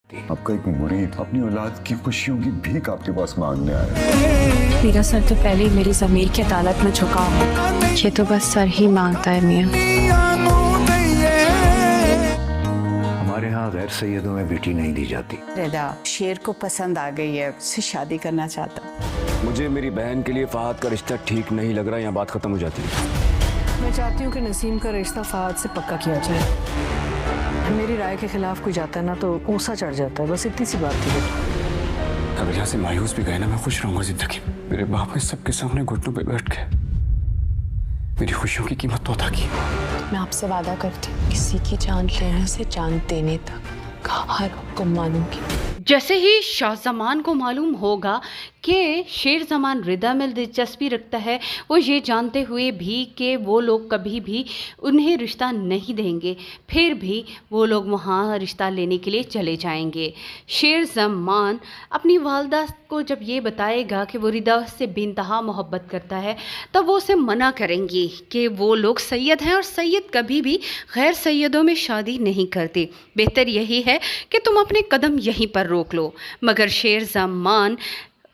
आपका एक मुरीद अपनी औलाद की खुशियों की भीख आपके पास मांगने आया। मेरा सर तो पहले ही मेरी ज़मीर की अदालत में झुका है। ये तो बस सर ही मांगता है मियाँ। हमारे यहाँ गैर सैयदों में बेटी नहीं दी जाती। रिदा शेर को पसंद आ गई है, उससे शादी करना चाहता। मुझे मेरी बहन के लिए फहद का रिश्ता ठीक नहीं लग रहा, यहाँ बात खत्म हो जाती है। मैं चाहती हूँ कि नसीम का रिश्ता फहद से पक्का किया जाए। मेरी राय के खिलाफ कोई जाता है ना तो ऊसा चढ़ जाता है, बस इतनी सी बात थी। अगर यहाँ से मायूस भी गए ना, मैं खुश रहूंगा जिंदगी। मेरे बाप ने सबके सामने घुटनों पे बैठ के मेरी खुशियों की कीमत तो अदा की। मैं आपसे वादा करती हूँ किसी की जान लेने से जान देने तक का हर हुक्म मानूंगी। जैसे ही शाहजमान को मालूम होगा कि शेर जमान रिदा में दिलचस्पी रखता है, वो ये जानते हुए भी कि वो लोग कभी भी उन्हें रिश्ता नहीं देंगे, फिर भी वो लोग वहाँ रिश्ता लेने के लिए चले जाएंगे। शेर जमान अपनी वालदा को जब ये बताएगा कि वो रिदा से बेइंतहा मोहब्बत करता है, तब वो उसे मना करेंगी कि वो लोग सैयद हैं और सैयद कभी भी गैर सैयदों में शादी नहीं करते। बेहतर यही है कि तुम अपने कदम यहीं पर रोक लो। मगर शेर जमान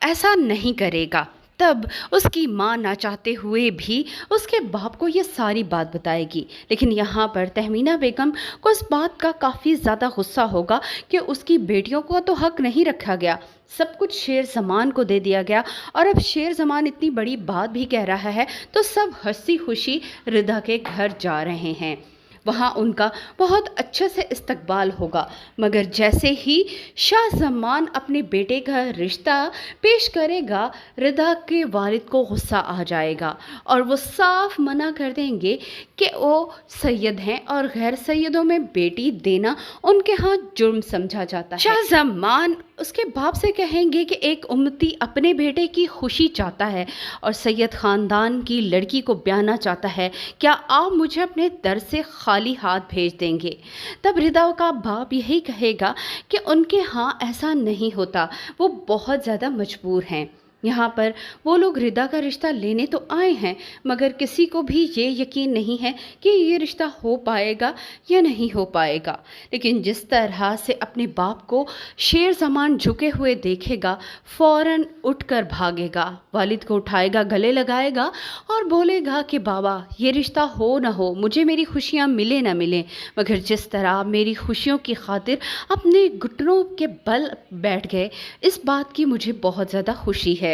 ऐसा नहीं करेगा। तब उसकी माँ ना चाहते हुए भी उसके बाप को ये सारी बात बताएगी। लेकिन यहाँ पर तहमीना बेगम को इस बात का काफ़ी ज़्यादा गुस्सा होगा कि उसकी बेटियों को तो हक नहीं रखा गया, सब कुछ शेर जमान को दे दिया गया, और अब शेर जमान इतनी बड़ी बात भी कह रहा है तो सब हंसी खुशी रिदा के घर जा रहे हैं। वहाँ उनका बहुत अच्छे से इस्तकबाल होगा। मगर जैसे ही शाह जमान अपने बेटे का रिश्ता पेश करेगा, रिदा के वालिद को गुस्सा आ जाएगा और वो साफ मना कर देंगे कि वो सैयद हैं और गैर सैयदों में बेटी देना उनके यहाँ जुर्म समझा जाता है। शाह जमान उसके बाप से कहेंगे कि एक उम्मती अपने बेटे की खुशी चाहता है और सैयद ख़ानदान की लड़की को ब्याहना चाहता है, क्या आप मुझे अपने दर से खाली हाथ भेज देंगे? तब रिदा का बाप यही कहेगा कि उनके यहाँ ऐसा नहीं होता, वो बहुत ज़्यादा मजबूर हैं। यहाँ पर वो लोग रिदा का रिश्ता लेने तो आए हैं, मगर किसी को भी ये यकीन नहीं है कि ये रिश्ता हो पाएगा या नहीं हो पाएगा। लेकिन जिस तरह से अपने बाप को शेर जमान झुके हुए देखेगा, फ़ौरन उठकर भागेगा, वालिद को उठाएगा, गले लगाएगा और बोलेगा कि बाबा ये रिश्ता हो ना हो, मुझे मेरी खुशियाँ मिले ना मिले, मगर जिस तरह मेरी खुशियों की खातिर अपने घुटनों के बल बैठ गए, इस बात की मुझे बहुत ज़्यादा खुशी है।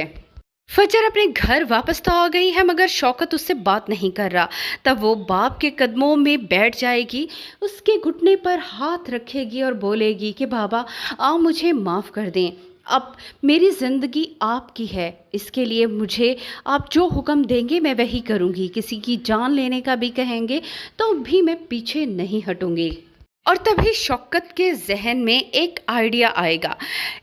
फजर अपने घर वापस तो आ गई है, मगर शौकत उससे बात नहीं कर रहा। तब वो बाप के कदमों में बैठ जाएगी, उसके घुटने पर हाथ रखेगी और बोलेगी कि बाबा आप मुझे माफ़ कर दें, अब मेरी ज़िंदगी आपकी है, इसके लिए मुझे आप जो हुक्म देंगे मैं वही करूँगी। किसी की जान लेने का भी कहेंगे तो भी मैं पीछे नहीं हटूँगी। और तभी शौकत के जहन में एक आइडिया आएगा।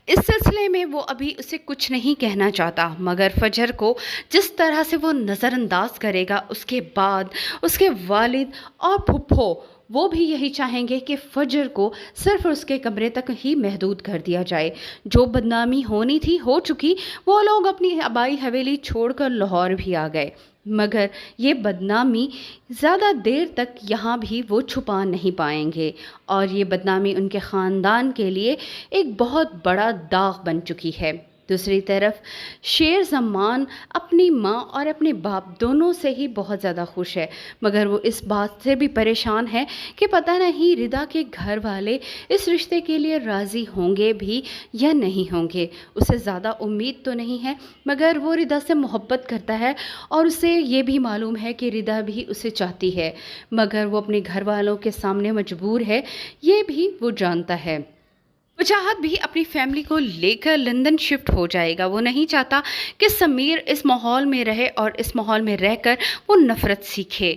इस सिलसिले में वो अभी उसे कुछ नहीं कहना चाहता, मगर फजर को जिस तरह से वो नज़रअंदाज करेगा, उसके बाद उसके वालिद और फुप्पो वो भी यही चाहेंगे कि फजर को सिर्फ उसके कमरे तक ही महदूद कर दिया जाए। जो बदनामी होनी थी हो चुकी, वो लोग अपनी आबाई हवेली छोड़कर लाहौर भी आ गए, मगर ये बदनामी ज़्यादा देर तक यहाँ भी वो छुपा नहीं पाएंगे और ये बदनामी उनके ख़ानदान के लिए एक बहुत बड़ा दाग बन चुकी है। दूसरी तरफ शेर जमान अपनी माँ और अपने बाप दोनों से ही बहुत ज़्यादा खुश है, मगर वो इस बात से भी परेशान है कि पता नहीं रिदा के घर वाले इस रिश्ते के लिए राज़ी होंगे भी या नहीं होंगे। उसे ज़्यादा उम्मीद तो नहीं है, मगर वो रिदा से मोहब्बत करता है और उसे ये भी मालूम है कि रिदा भी उसे चाहती है, मगर वो अपने घर वालों के सामने मजबूर है, ये भी वो जानता है। वजाहत भी अपनी फैमिली को लेकर लंदन शिफ्ट हो जाएगा। वो नहीं चाहता कि समीर इस माहौल में रहे और इस माहौल में रहकर वो नफ़रत सीखे।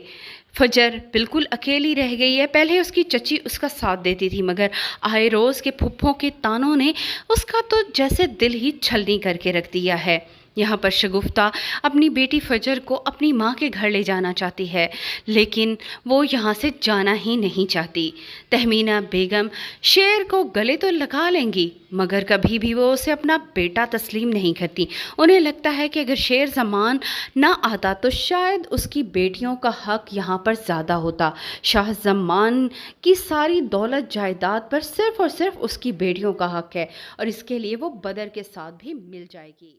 फजर बिल्कुल अकेली रह गई है। पहले उसकी चची उसका साथ देती थी, मगर आए रोज़ के फुप्पों के तानों ने उसका तो जैसे दिल ही छलनी करके रख दिया है। यहाँ पर शगुफ्ता अपनी बेटी फजर को अपनी माँ के घर ले जाना चाहती है, लेकिन वो यहाँ से जाना ही नहीं चाहती। तहमीना बेगम शेर को गले तो लगा लेंगी, मगर कभी भी वो उसे अपना बेटा तस्लीम नहीं करती। उन्हें लगता है कि अगर शेर ज़मान ना आता तो शायद उसकी बेटियों का हक यहाँ पर ज़्यादा होता। शाह ज़मान की सारी दौलत जायदाद पर सिर्फ़ और सिर्फ उसकी बेटियों का हक है, और इसके लिए वो बदर के साथ भी मिल जाएगी।